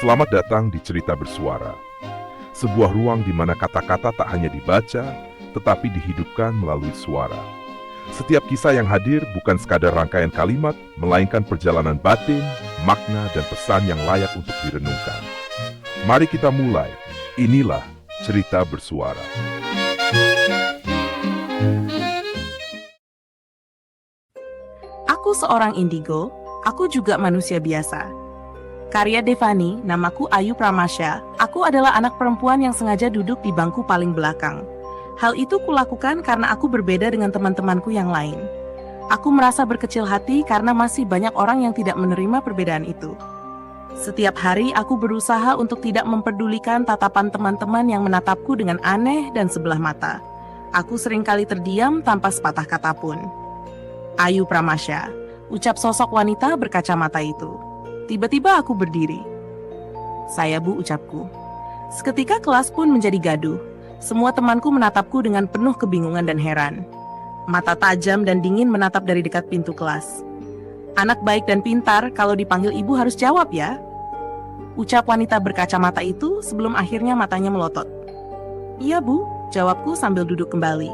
Selamat datang di Cerita Bersuara, sebuah ruang di mana kata-kata tak hanya dibaca, tetapi dihidupkan melalui suara. Setiap kisah yang hadir bukan sekadar rangkaian kalimat, melainkan perjalanan batin, makna, dan pesan yang layak untuk direnungkan. Mari kita mulai. Inilah Cerita Bersuara. Aku seorang indigo, aku juga manusia biasa. Karya Devani, namaku Ayu Pramasya, aku adalah anak perempuan yang sengaja duduk di bangku paling belakang. Hal itu kulakukan karena aku berbeda dengan teman-temanku yang lain. Aku merasa berkecil hati karena masih banyak orang yang tidak menerima perbedaan itu. Setiap hari aku berusaha untuk tidak memperdulikan tatapan teman-teman yang menatapku dengan aneh dan sebelah mata. Aku seringkali terdiam tanpa sepatah kata pun. Ayu Pramasya, ucap sosok wanita berkacamata itu. Tiba-tiba aku berdiri. Saya bu, ucapku. Seketika kelas pun menjadi gaduh. Semua temanku menatapku dengan penuh kebingungan dan heran. Mata tajam dan dingin menatap dari dekat pintu kelas. Anak baik dan pintar, kalau dipanggil ibu harus jawab ya. Ucap wanita berkacamata itu sebelum akhirnya matanya melotot. Iya bu, jawabku sambil duduk kembali.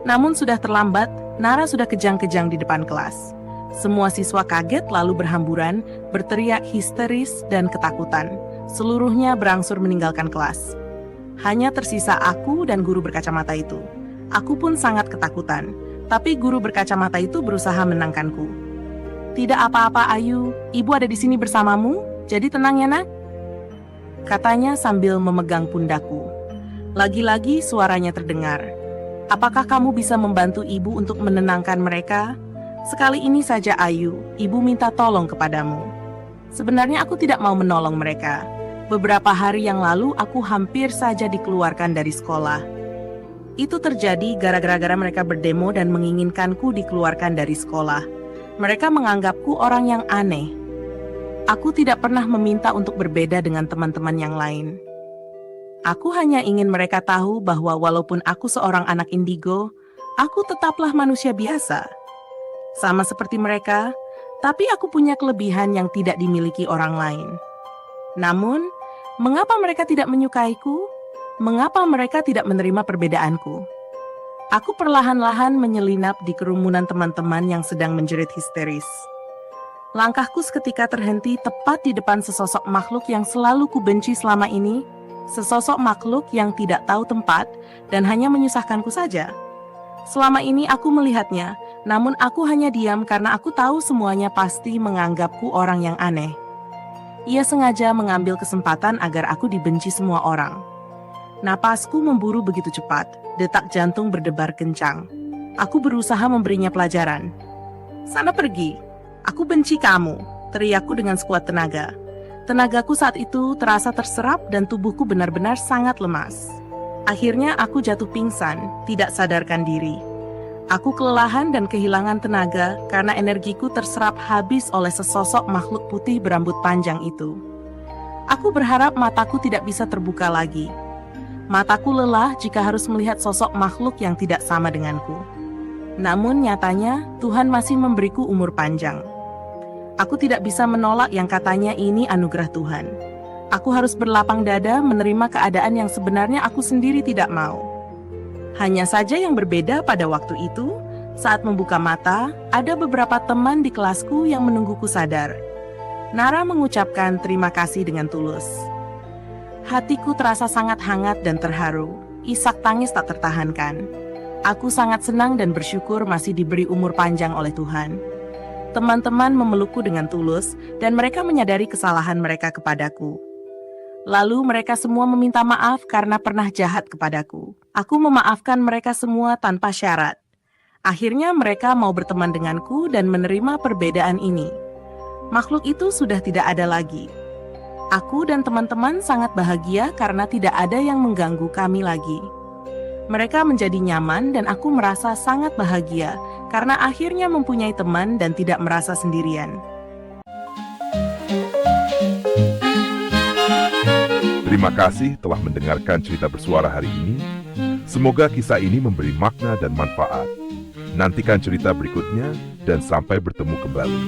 Namun sudah terlambat, Nara sudah kejang-kejang di depan kelas. Semua siswa kaget lalu berhamburan, berteriak histeris dan ketakutan. Seluruhnya berangsur meninggalkan kelas. Hanya tersisa aku dan guru berkacamata itu. Aku pun sangat ketakutan, tapi guru berkacamata itu berusaha menenangkanku. Tidak apa-apa Ayu, ibu ada di sini bersamamu, jadi tenang ya nak. Katanya sambil memegang pundakku. Lagi-lagi suaranya terdengar. Apakah kamu bisa membantu ibu untuk menenangkan mereka? Sekali ini saja Ayu, ibu minta tolong kepadamu. Sebenarnya aku tidak mau menolong mereka. Beberapa hari yang lalu aku hampir saja dikeluarkan dari sekolah. Itu terjadi gara-gara mereka berdemo dan menginginkanku dikeluarkan dari sekolah. Mereka menganggapku orang yang aneh. Aku tidak pernah meminta untuk berbeda dengan teman-teman yang lain. Aku hanya ingin mereka tahu bahwa walaupun aku seorang anak indigo, aku tetaplah manusia biasa. Sama seperti mereka, tapi aku punya kelebihan yang tidak dimiliki orang lain. Namun, mengapa mereka tidak menyukaiku? Mengapa mereka tidak menerima perbedaanku? Aku perlahan-lahan menyelinap di kerumunan teman-teman yang sedang menjerit histeris. Langkahku seketika terhenti tepat di depan sesosok makhluk yang selalu kubenci selama ini, sesosok makhluk yang tidak tahu tempat dan hanya menyusahkanku saja. Selama ini aku melihatnya, namun aku hanya diam karena aku tahu semuanya pasti menganggapku orang yang aneh. Ia sengaja mengambil kesempatan agar aku dibenci semua orang. Napasku memburu begitu cepat, detak jantung berdebar kencang. Aku berusaha memberinya pelajaran. Sana pergi, aku benci kamu, teriakku dengan sekuat tenaga. Tenagaku saat itu terasa terserap dan tubuhku benar-benar sangat lemas. Akhirnya aku jatuh pingsan, tidak sadarkan diri. Aku kelelahan dan kehilangan tenaga karena energiku terserap habis oleh sesosok makhluk putih berambut panjang itu. Aku berharap mataku tidak bisa terbuka lagi. Mataku lelah jika harus melihat sosok makhluk yang tidak sama denganku. Namun nyatanya Tuhan masih memberiku umur panjang. Aku tidak bisa menolak yang katanya ini anugerah Tuhan. Aku harus berlapang dada menerima keadaan yang sebenarnya aku sendiri tidak mau. Hanya saja yang berbeda pada waktu itu, saat membuka mata, ada beberapa teman di kelasku yang menungguku sadar. Nara mengucapkan terima kasih dengan tulus. Hatiku terasa sangat hangat dan terharu, isak tangis tak tertahankan. Aku sangat senang dan bersyukur masih diberi umur panjang oleh Tuhan. Teman-teman memelukku dengan tulus dan mereka menyadari kesalahan mereka kepadaku. Lalu mereka semua meminta maaf karena pernah jahat kepadaku. Aku memaafkan mereka semua tanpa syarat. Akhirnya mereka mau berteman denganku dan menerima perbedaan ini. Makhluk itu sudah tidak ada lagi. Aku dan teman-teman sangat bahagia karena tidak ada yang mengganggu kami lagi. Mereka menjadi nyaman dan aku merasa sangat bahagia karena akhirnya mempunyai teman dan tidak merasa sendirian. Terima kasih telah mendengarkan Cerita Bersuara hari ini. Semoga kisah ini memberi makna dan manfaat. Nantikan cerita berikutnya dan sampai bertemu kembali.